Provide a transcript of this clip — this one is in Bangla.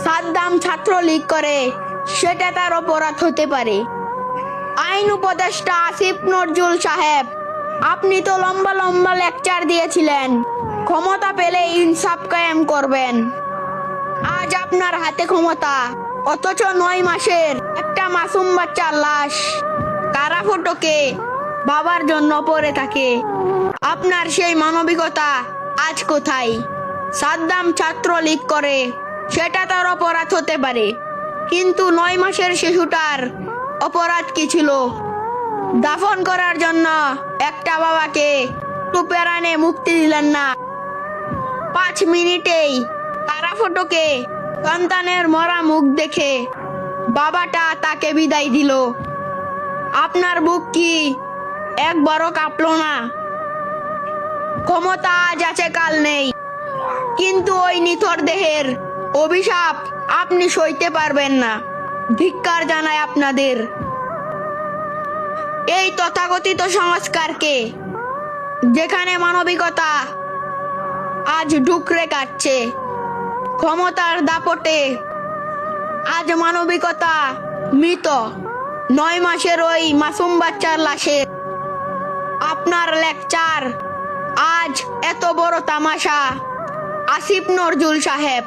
সাদ্দাম ছাত্রলীগ করে সেটা তার অপরাধ হতে পারে। আইন উপদেষ্টা আসিফ নজরুল সাহেব, আপনি তো লম্বা লম্বা লেকচার দিয়েছিলেন ক্ষমতা পেলে ইনসাফ কায়েম করবেন। আজ আপনার হাতে ক্ষমতা, অথচ 9 মাসের একটা মাসুম বাচ্চার লাশ কারা ফটকে বাবার জন্য পড়ে থাকে। আপনার সেই মানবিকতা আজ কোথায়? সাদ্দাম ছাত্রলীগ করে সেটা তার অপরাধ হতে পারে, কিন্তু 9 মাসের শিশুটার অপরাধ কি ছিল? দাফন করার জন্য একটা বাবাকে টুপেরানে মুক্তি দিলেন না। 5 মিনিটেই কারা ফটকে সন্তানের মরা মুখ দেখে বাবাটা তাকে বিদায় দিল। আপনার বুক কি একবারও কাঁপলো না? ক্ষমতা আজ আছে কাল নেই, কিন্তু ওই নিথর দেহের অভিশাপ আপনি সইতে পারবেন না। ধিক্কার জানাই আপনাদের এই তথাকথিত সংস্কারকে, যেখানে মানবিকতা আজ ডুকরে কাটছে। ক্ষমতার দাপটে আজ মানবিকতা মৃত। 9 মাসের ওই মাসুম বাচ্চার লাশের আপনার লেকচার আজ এত বড় তামাশা। আসিফ নজরুল সাহেব।